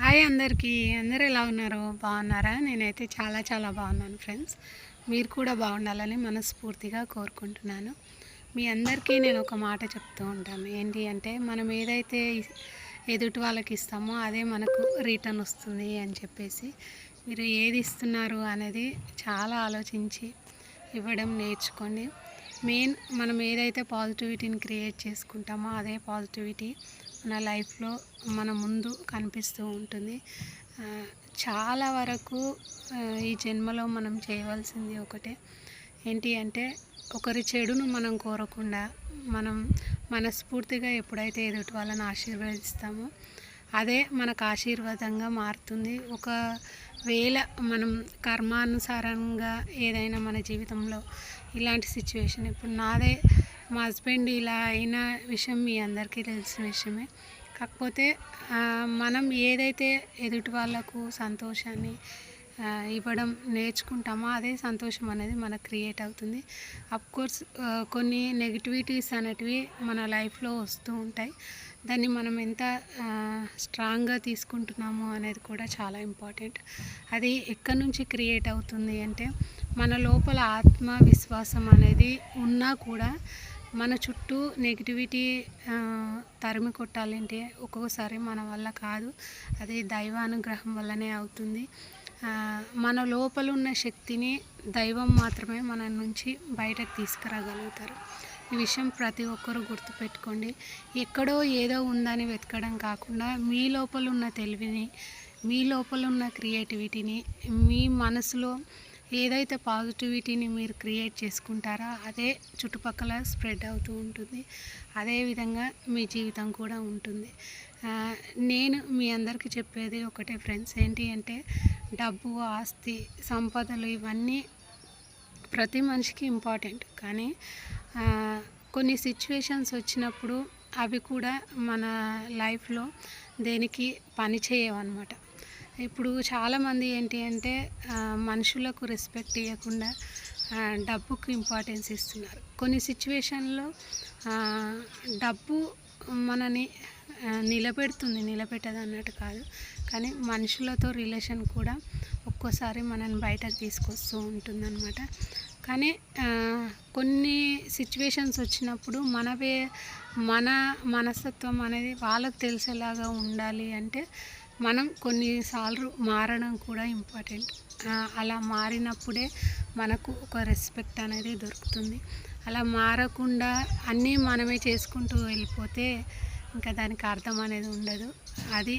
Hi అందరికీ. అందరూ ఎలా ఉన్నారు? బాగున్నారా? నేనైతే చాలా బాగున్నాను ఫ్రెండ్స్. మీరు కూడా బాగుండాలని మనస్ఫూర్తిగా కోరుకుంటున్నాను. మీ అందరికీ నేను ఒక మాట చెప్తూ ఉంటాను. ఏంటి అంటే, మనం ఏదైతే ఎదుటి వాళ్ళకి ఇస్తామో అదే మనకు రిటర్న్ వస్తుంది అని చెప్పేసి, మీరు ఏది ఇస్తున్నారు అనేది చాలా ఆలోచించి ఇవ్వడం నేర్చుకోండి. మనం ఏదైతే పాజిటివిటీని క్రియేట్ చేసుకుంటామో అదే పాజిటివిటీ మన లైఫ్లో మన ముందు కనిపిస్తూ ఉంటుంది. చాలా వరకు ఈ జన్మలో మనం చేయవలసింది ఒకటే, ఏంటి అంటే ఒకరి చెడును మనం కోరకుండా మనం మనస్ఫూర్తిగా ఎప్పుడైతే ఎదుటి వాళ్ళని ఆశీర్వదిస్తామో అదే మనకు ఆశీర్వాదంగా మారుతుంది. ఒకవేళ మనం కర్మానుసారంగా ఏదైనా మన జీవితంలో ఇలాంటి సిచ్యువేషన్, ఇప్పుడు నాదే మా హస్బెండ్ ఇలా అయిన విషయం మీ అందరికీ తెలిసిన విషయమే. కాకపోతే మనం ఏదైతే ఎదుటి వాళ్ళకు సంతోషాన్ని ఇవ్వడం నేర్చుకుంటామో అదే సంతోషం అనేది మనకు క్రియేట్ అవుతుంది. అఫ్కోర్స్ కొన్ని నెగిటివిటీస్ అనేటివి మన లైఫ్లో వస్తూ ఉంటాయి. దాన్ని మనం ఎంత స్ట్రాంగ్గా తీసుకుంటున్నాము అనేది కూడా చాలా ఇంపార్టెంట్. అది ఎక్కడి నుంచి క్రియేట్ అవుతుంది అంటే, మన లోపల ఆత్మవిశ్వాసం అనేది ఉన్నా కూడా మన చుట్టూ నెగిటివిటీ తరిమి కొట్టాలంటే ఒక్కొక్కసారి మన వల్ల కాదు. అది దైవానుగ్రహం వల్లనే అవుతుంది. మన లోపల ఉన్న శక్తిని దైవం మాత్రమే మన నుంచి బయటకు తీసుకురాగలుగుతారు. ఈ విషయం ప్రతి ఒక్కరూ గుర్తుపెట్టుకోండి. ఎక్కడో ఏదో ఉందని వెతకడం కాకుండా మీ లోపల ఉన్న తెలివిని, మీ లోపల ఉన్న క్రియేటివిటీని, మీ మనసులో ఏదైతే పాజిటివిటీని మీరు క్రియేట్ చేసుకుంటారో అదే చుట్టుపక్కల స్ప్రెడ్ అవుతూ ఉంటుంది. అదేవిధంగా మీ జీవితం కూడా ఉంటుంది. నేను మీ అందరికీ చెప్పేది ఒకటే ఫ్రెండ్స్, ఏంటి అంటే డబ్బు, ఆస్తి, సంపదలు ఇవన్నీ ప్రతి మనిషికి ఇంపార్టెంట్. కానీ కొన్ని సిచ్యువేషన్స్ వచ్చినప్పుడు అవి కూడా మన లైఫ్లో దేనికి పని చేయవన్నమాట. ఇప్పుడు చాలామంది ఏంటి అంటే మనుషులకు రెస్పెక్ట్ ఇవ్వకుండా డబ్బుకు ఇంపార్టెన్స్ ఇస్తున్నారు. కొన్ని సిచ్యువేషన్లో డబ్బు మనని నిలబెట్టదు అన్నట్టు కాదు, కానీ మనుషులతో రిలేషన్ కూడా ఒక్కోసారి మనని బయటకు తీసుకొస్తూ ఉంటుందన్నమాట. కానీ కొన్ని సిచ్యువేషన్స్ వచ్చినప్పుడు మన మనస్తత్వం అనేది వాళ్ళకు తెలిసేలాగా ఉండాలి. అంటే మనం కొన్నిసార్లు మారడం కూడా ఇంపార్టెంట్. అలా మారినప్పుడే మనకు ఒక రెస్పెక్ట్ అనేది దొరుకుతుంది. అలా మారకుండా అన్నీ మనమే చేసుకుంటూ వెళ్ళిపోతే ఇంకా దానికి అర్థం అనేది ఉండదు. అది